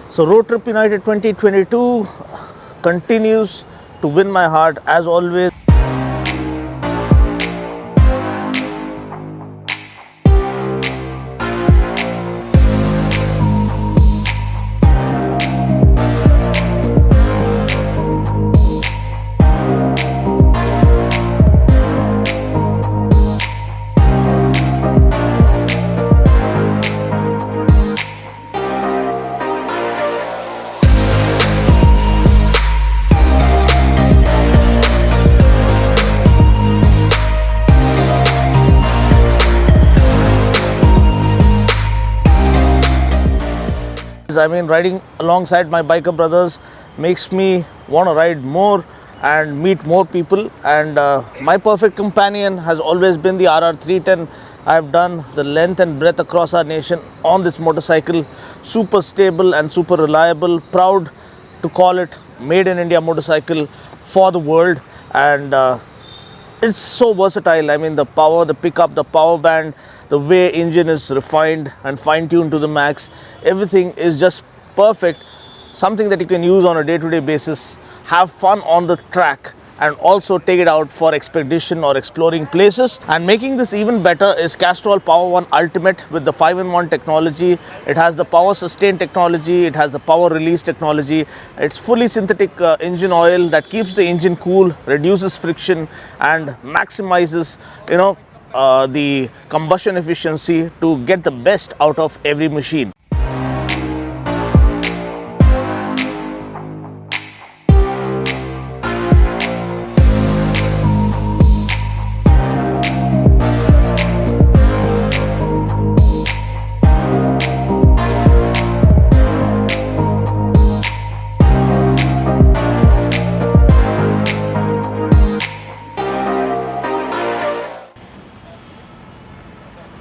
So Road Trip United 2022 continues to win my heart as always. I mean, riding alongside my biker brothers makes me want to ride more and meet more people. And my perfect companion has always been the RR 310. I have done the length and breadth across our nation on this motorcycle. Super stable and super reliable. Proud to call it made in India motorcycle for the world. And it's so versatile. I mean, the power, the pickup, the power band, the way engine is refined and fine-tuned to the max, everything is just perfect. Something that you can use on a day-to-day basis, have fun on the track, and also take it out for expedition or exploring places. And making this even better is Castrol Power One Ultimate with the 5-in-1 technology. It has the power sustain technology, it has the power release technology. It's fully synthetic engine oil that keeps the engine cool, reduces friction, and maximizes, the combustion efficiency to get the best out of every machine.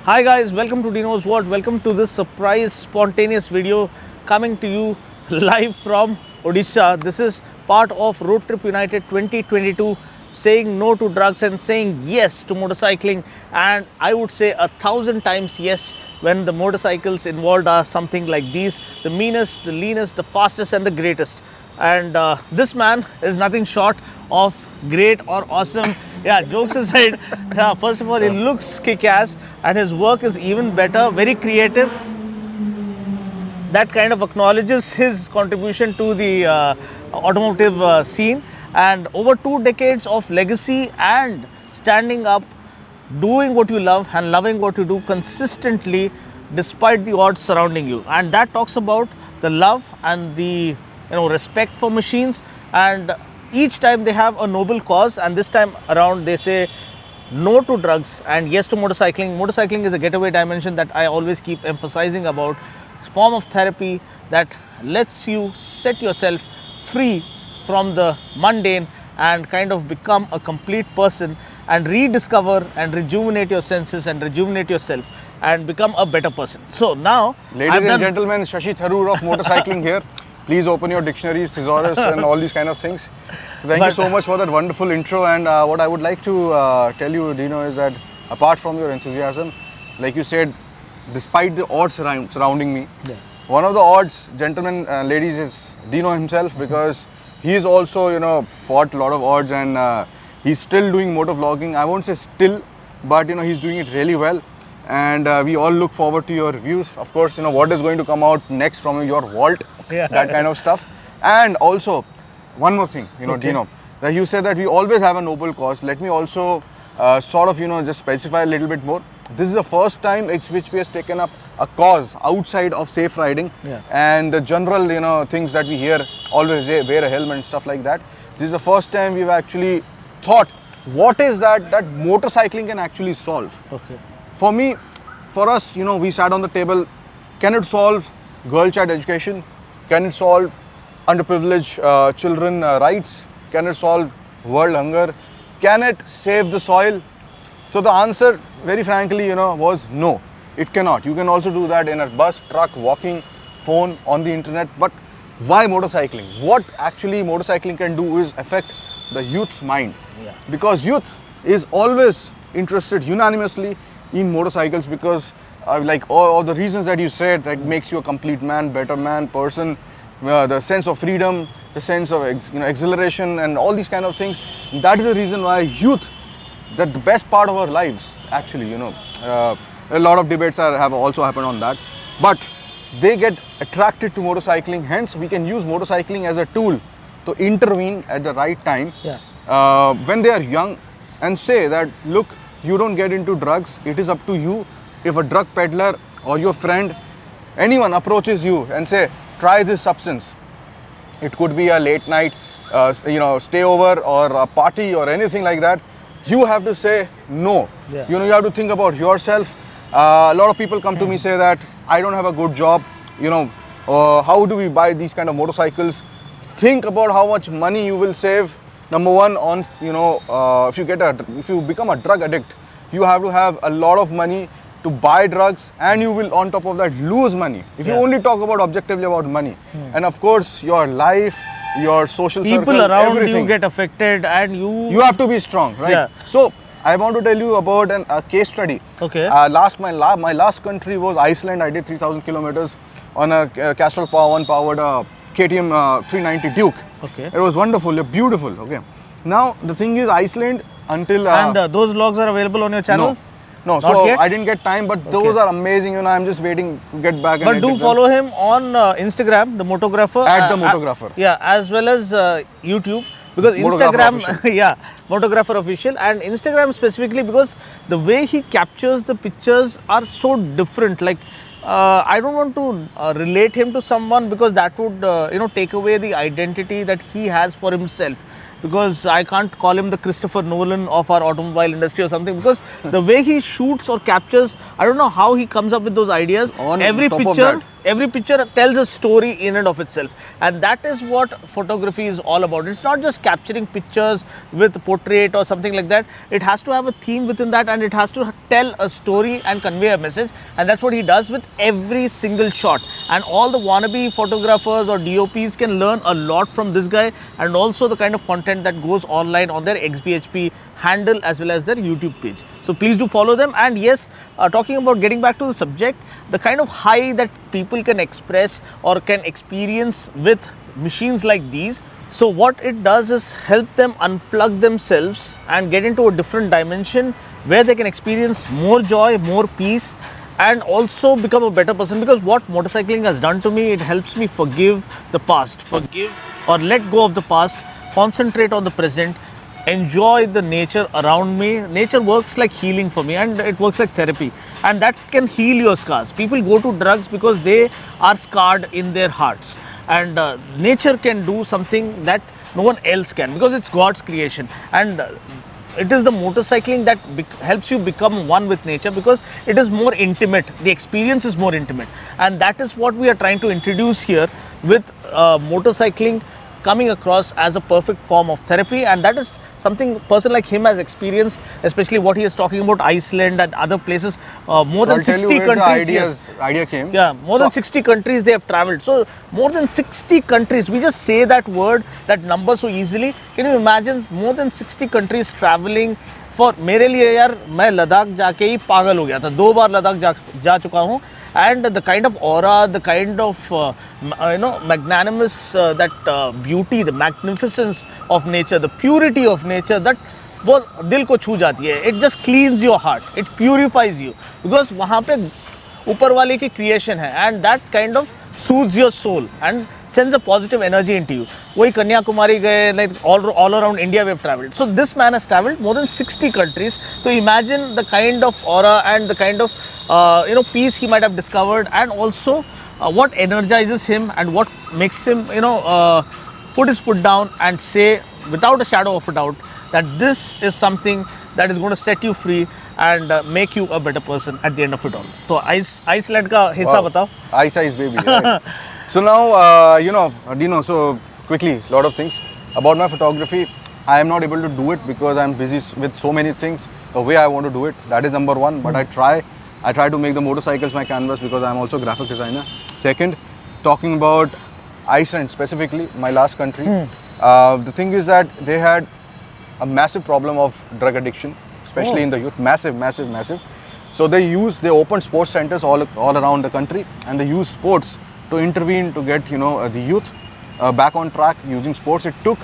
Hi guys, welcome to Dino's World. Welcome to this surprise spontaneous video coming to you live from Odisha. This is part of Road Trip United 2022, saying no to drugs and saying yes to motorcycling, and I would say 1,000 times yes when the motorcycles involved are something like these: the meanest, the leanest, the fastest and the greatest. And this man is nothing short of great or awesome. Yeah, jokes aside, first of all, he looks kick-ass and his work is even better, very creative. That kind of acknowledges his contribution to the automotive scene, and over 2 decades of legacy and standing up, doing what you love and loving what you do consistently despite the odds surrounding you. And that talks about the love and the respect for machines. And each time they have a noble cause, and this time around they say no to drugs and yes to motorcycling. Motorcycling is a getaway dimension that I always keep emphasizing about. It's a form of therapy that lets you set yourself free from the mundane and kind of become a complete person and rediscover and rejuvenate your senses and rejuvenate yourself and become a better person. So now, ladies and gentlemen, Shashi Tharoor of motorcycling here. Please open your dictionaries, thesaurus and all these kind of things. So thank you so much for that wonderful intro. And what I would like to tell you, Dino, is that apart from your enthusiasm, like you said, despite the odds surrounding me, one of the odds, gentlemen, ladies, is Dino himself, because he's also, fought a lot of odds, and he's still doing motor vlogging. I won't say still, but he's doing it really well. And we all look forward to your reviews. Of course, what is going to come out next from your vault, that kind of stuff. And also, one more thing, Dino, that you said that we always have a noble cause. Let me also just specify a little bit more. This is the first time XBHP has taken up a cause outside of safe riding and the general, things that we hear, always wear a helmet and stuff like that. This is the first time we've actually thought, what is that motorcycling can actually solve? Okay. For me, for us, we sat on the table. Can it solve girl child education? Can it solve underprivileged children rights? Can it solve world hunger? Can it save the soil? So the answer, very frankly, was no, it cannot. You can also do that in a bus, truck, walking, phone, on the internet. But why motorcycling? What actually motorcycling can do is affect the youth's mind. Because youth is always interested unanimously in motorcycles, because like all the reasons that you said that makes you a complete man, better man, person, the sense of freedom, the sense of exhilaration, and all these kind of things. That is the reason why youth, that the best part of our lives, actually, a lot of debates have also happened on that, but they get attracted to motorcycling. Hence, we can use motorcycling as a tool to intervene at the right time when they are young and say that, look, you don't get into drugs. It is up to you. If a drug peddler or your friend, anyone approaches you and say, try this substance. It could be a late night, stay over or a party or anything like that. You have to say no. You have to think about yourself. A lot of people come to me say that I don't have a good job. How do we buy these kind of motorcycles? Think about how much money you will save. Number one, on if you become a drug addict, you have to have a lot of money to buy drugs, and you will on top of that lose money if you only talk about objectively about money. And of course your life, your social people circle, around everything. you get affected, and you have to be strong, right? So I want to tell you about a case study. Okay. My last country was Iceland. I did 3,000 kilometers on a Castrol Power 1 powered KTM 390 Duke. Okay. It was wonderful, beautiful. Okay. Now the thing is, Iceland until and those vlogs are available on your channel. No, so yet? I didn't get time, but those are amazing. I'm just waiting to get back. But do follow him on Instagram, the Motographer. At the Motographer. As well as YouTube. Because Instagram, Motographer Official, and Instagram specifically because the way he captures the pictures are so different. Like, I don't want to relate him to someone because that would, take away the identity that he has for himself. Because I can't call him the Christopher Nolan of our automobile industry or something, because the way he shoots or captures, I don't know how he comes up with those ideas. Every picture tells a story in and of itself, and that is what photography is all about. It's not just capturing pictures with portrait or something like that. It has to have a theme within that, and it has to tell a story and convey a message, and that's what he does with every single shot. And all the wannabe photographers or DOPs can learn a lot from this guy, and also the kind of content that goes online on their XBHP handle as well as their YouTube page. So please do follow them. And yes, talking about getting back to the subject, the kind of high that people can express or can experience with machines like these. So what it does is help them unplug themselves and get into a different dimension where they can experience more joy, more peace, and also become a better person. Because what motorcycling has done to me, it helps me forgive the past, forgive or let go of the past, concentrate on the present, enjoy the nature around me. Nature works like healing for me, and it works like therapy, and that can heal your scars. People go to drugs because they are scarred in their hearts, and nature can do something that no one else can, because it's God's creation. And it is the motorcycling that helps you become one with nature, because it is more intimate. The experience is more intimate, and that is what we are trying to introduce here with motorcycling coming across as a perfect form of therapy. And that is something a person like him has experienced, especially what he is talking about Iceland and other places. More than 60 countries. Idea came. Yeah, more than 60 countries they have traveled. So more than 60 countries, we just say that word, that number so easily. Can you imagine more than 60 countries traveling? For मेरे लिए यार, मैं लद्दाख जाके ही पागल हो गया था. 2 बार लद्दाख जा चुका हूँ. And the kind of aura, the kind of magnanimous, beauty, the magnificence of nature, the purity of nature, that बहुत दिल को छू जाती है. It just cleans your heart, it purifies you, because वहाँ पे ऊपर वाले की creation है, and that kind of soothes your soul and sends a positive energy into you. वही कन्याकुमारी गए, like all around India we have traveled. So this man has traveled more than 60 countries. So imagine the kind of aura and the kind of peace he might have discovered, and also what energizes him and what makes him put his foot down and say without a shadow of a doubt that this is something that is going to set you free and make you a better person at the end of it all. So Iceland का हिस्सा बताओ. Ice baby. Right? So now Dino, so quickly, lot of things about my photography. I am not able to do it because I am busy with so many things the way I want to do it. That is number one. But I try to make the motorcycles my canvas, because I am also a graphic designer. Second, talking about Iceland specifically, my last country, the thing is that they had a massive problem of drug addiction, especially in the youth. Massive. So they opened sports centers all around the country, and they use sports to intervene to get the youth back on track using sports. It took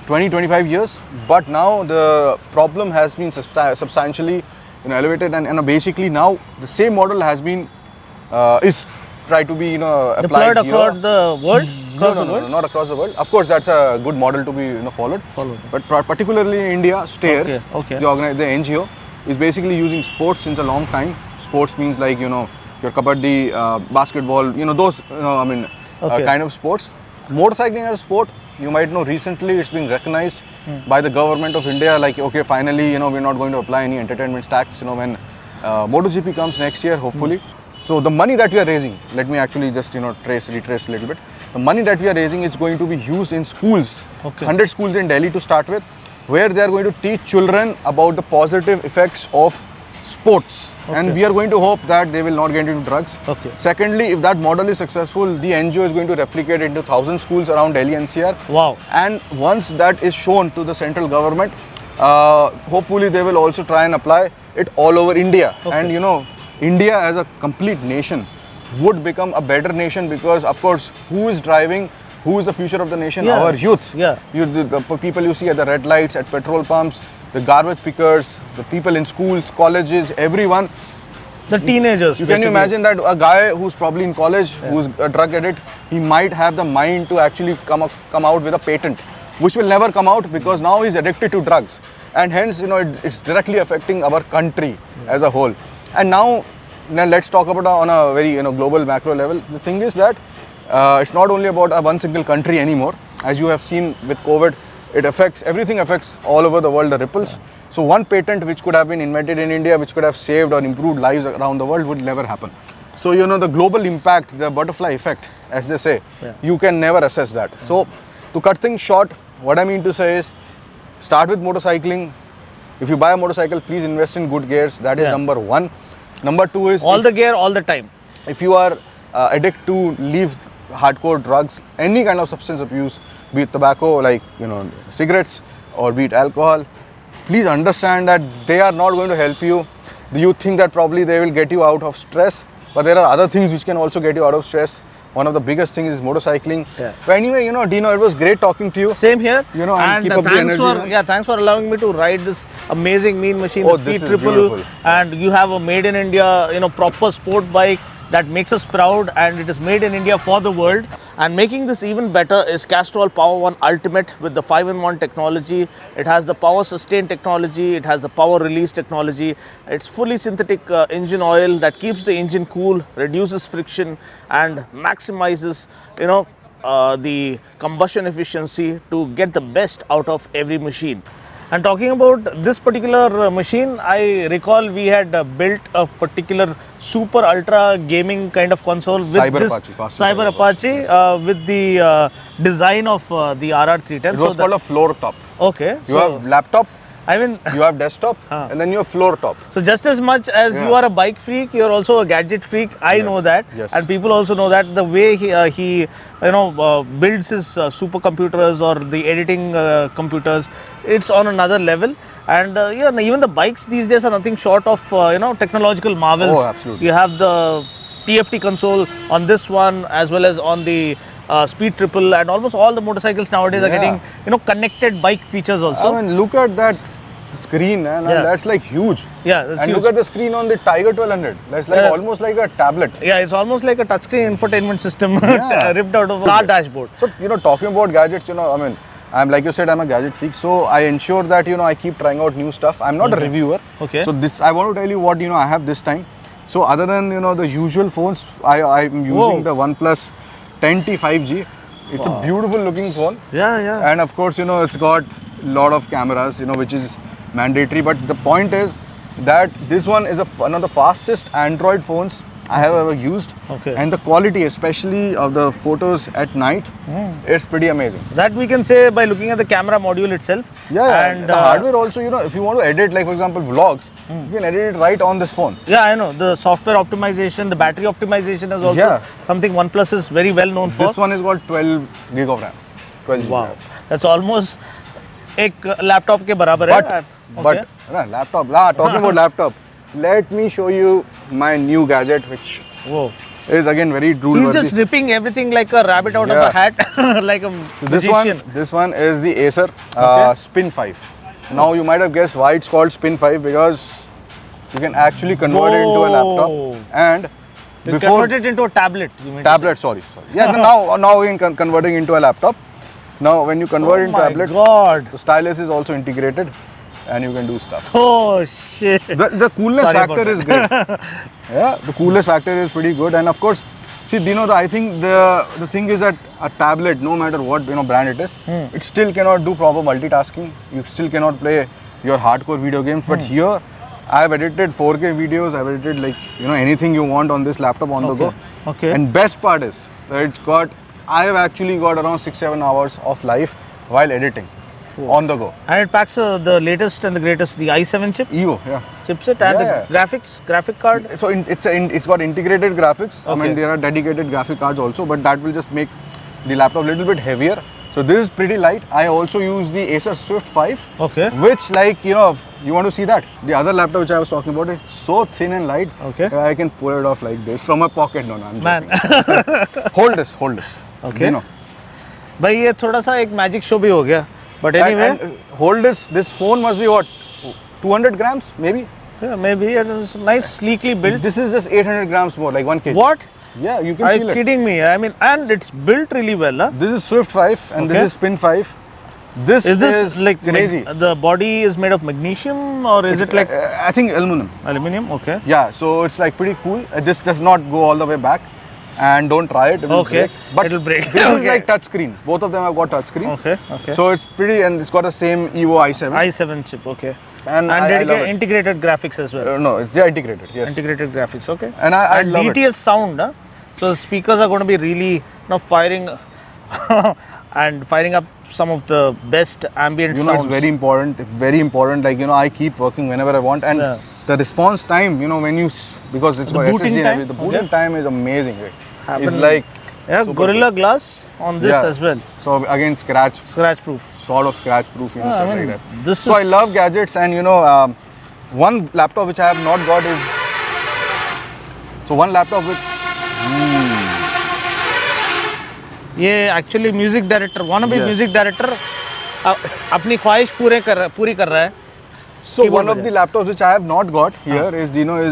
20-25 years, but now the problem has been substantially elevated, and basically now the same model has been is tried to be applied deployed across the world. No, not across the world. Of course, that's a good model to be followed. But particularly in India, STARES, Okay. the NGO, is basically using sports since a long time. Sports means like your kabaddi, basketball, those kind of sports. Motorcycling as a sport, you might know recently it's being recognized by the government of India. Like, okay, finally, we're not going to apply any entertainment tax. When MotoGP comes next year, hopefully. So the money that we are raising, let me actually just retrace a little bit. The money that we are raising is going to be used in schools, 100 schools in Delhi to start with, where they are going to teach children about the positive effects of sports. And we are going to hope that they will not get into drugs. Secondly, if that model is successful, the NGO is going to replicate into 1,000 schools around Delhi NCR. Wow. And once that is shown to the central government, hopefully they will also try and apply it all over India. And India as a complete nation would become a better nation, because of course, who is driving, who is the future of the nation? Our youth. The people you see at the red lights, at petrol pumps, the garbage pickers, the people in schools, colleges, everyone. The teenagers. You can imagine that a guy who's probably in college, who's a drug addict, he might have the mind to actually come out with a patent, which will never come out because now he's addicted to drugs. And hence, it's directly affecting our country as a whole. And now let's talk about on a very global macro level. The thing is that it's not only about one single country anymore. As you have seen with COVID, everything affects all over the world, the ripples. So one patent which could have been invented in India, which could have saved or improved lives around the world, would never happen. So the global impact, the butterfly effect, as they say, you can never assess that. So to cut things short, what I mean to say is, start with motorcycling. If you buy a motorcycle, please invest in good gears. That is number one. Number two is all the gear all the time. If you are addicted to leave hardcore drugs, any kind of substance abuse, be it tobacco, like cigarettes, or be it alcohol, please understand that they are not going to help you. You think that probably they will get you out of stress, but there are other things which can also get you out of stress. One of the biggest things is motorcycling. But anyway, Dino, it was great talking to you. Same here. And keep up the energy. Thanks for allowing me to ride this amazing mean machine, Oh, the this Speed is Triple. beautiful. And you have a made in India, proper sport bike that makes us proud, and it is made in India for the world. And making this even better is Castrol Power One Ultimate with the 5-in-1 technology. It has the power sustain technology, it has the power release technology. It's fully synthetic engine oil that keeps the engine cool, reduces friction, and maximizes the combustion efficiency to get the best out of every machine. And talking about this particular machine, I recall we had built a particular super ultra gaming kind of console with Cyber Apache with the design of the RR310. It was called a floor top. Okay. You have laptop, you have desktop, and then you have floor top. So just as much as you are a bike freak, you are also a gadget freak. I know that, and people also know that. The way he builds his supercomputers or the editing computers, it's on another level. And even the bikes these days are nothing short of technological marvels. Oh, absolutely. You have the TFT console on this one, as well as on the Speed Triple, and almost all the motorcycles nowadays are getting connected bike features also. I mean, look at that screen, and that's like huge. That's and huge. Look at the screen on the Tiger 1200. That's like almost like a tablet. It's almost like a touchscreen infotainment system ripped out of our dashboard. So talking about gadgets, I'm like you said, I'm a gadget freak, so I ensure that I keep trying out new stuff. I'm not a reviewer. So this, I want to tell you what I have this time. So other than the usual phones, I'm using the OnePlus 10T 5G. It's a beautiful looking phone. And of course, it's got a lot of cameras, which is mandatory. But the point is that this one is one of the fastest Android phones I have ever used. And the quality, especially of the photos at night, it's pretty amazing. That we can say by looking at the camera module itself. And the hardware also, if you want to edit, like for example, vlogs, you can edit it right on this phone. I know. The software optimization, the battery optimization is also something OnePlus is very well known for. This one has got 12 gig of RAM. 12 GB RAM. That's almost एक laptop के बराबर है. But laptop, talking about laptop, let me show you my new gadget, which Whoa. is again very drool He's worthy. just ripping everything like a rabbit out of a hat, like a So magician. this one is the Acer Okay. Spin 5. Now you might have guessed why it's called Spin 5, because you can actually convert it into a laptop. And You convert it into a tablet. You mean tablet, sorry. Yeah, now again converting into a laptop. Now when you convert into tablet, God. the stylus is also integrated, and you can do stuff. Oh shit. The coolness Sorry factor about is great. Yeah, the coolness factor is pretty good, and of course, see, I think the thing is that a tablet, no matter what brand it is, it still cannot do proper multitasking. You still cannot play your hardcore video games. But here, I have edited 4K videos. I've edited anything you want on this laptop on the go. Okay. And best part is that I have actually got around 6-7 hours of life while editing on the go. And it packs the latest and the greatest, the i7 chip. EVO, yeah. Chipset and the graphic card. So it's got integrated graphics. I Okay. mean, there are dedicated graphic cards also, but that will just make the laptop a little bit heavier. So this is pretty light. I also use the Acer Swift 5, Okay. which you want to see that? The other laptop which I was talking about, it's so thin and light. Okay. I can pull it off like this from my pocket. No, I'm Man. joking. Hold this. Okay. भाई ये थोड़ा सा एक magic show भी हो गया. But anyway. And hold this. This phone must be what? 200 grams maybe? Yeah, maybe it's nice, sleekly built. This is just 800 grams more, like 1 kg. What? Yeah, you can Are feel you it. kidding me? I mean, and it's built really well, huh? This is Swift 5 and Okay. this is Spin 5. This Is like crazy. The body is made of magnesium or is it like I think aluminum. aluminum? Okay. Yeah, so it's like pretty cool. This does not go all the way back, and don't try it. It will Okay. break. But It'll break. This is Okay. like touch screen. Both of them have got touch screen. Okay. Okay. So it's pretty, and it's got the same EVO i7. i7 chip. Okay. And I love it. integrated graphics as well. No, it's integrated. Yes. Integrated graphics. Okay. And I love it. DTS sound. Huh? So the speakers are going to be really firing and firing up some of the best ambient sounds. It's very important. It's very important. Like I keep working whenever I want, and the response time. When you because it's got booting SSD time? and the booting time is amazing. Happen- It's like Yeah, Gorilla Glass on this as well. So again, scratch Proof. sort of scratch proof, stuff I mean, like that. this So I is- love gadgets, and one laptop which I have not got is one laptop with ये actually music director wannabe Yes. Music director अपनी ख्वाहिश पूरी कर रहा है. So Keyboard one of the laptops which I have not got here is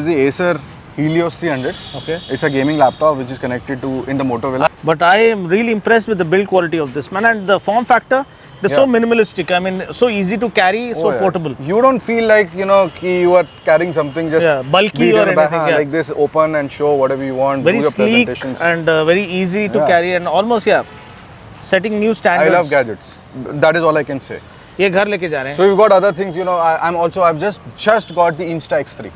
the Acer Helios 300. Okay. It's a gaming laptop which is connected to in the Motovilla. But I am really impressed with the build quality of this man, and the form factor. They're so minimalistic. I mean, so easy to carry, so yeah. portable. You don't feel like ki you are carrying something just bulky beat or on a back, anything. like this, open and show whatever you want. Very do your sleek presentations. and very easy to carry, and almost setting new I standards. love gadgets. That is all I can say. ये घर लेके जा रहे हैं. So we've got other things. I've just got the Insta X3.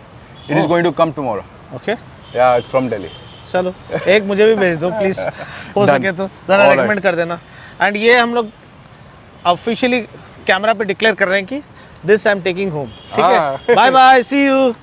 It is going to come tomorrow. Okay. Yeah, it's from Delhi. चलो एक मुझे भी भेज दो प्लीज, हो Done. सके तो जरा All रेकमेंड कर देना. एंड ये हम लोग ऑफिशियली कैमरा पे डिक्लेयर कर रहे हैं कि this I am taking home. ठीक है. हाँ. Bye bye, see you.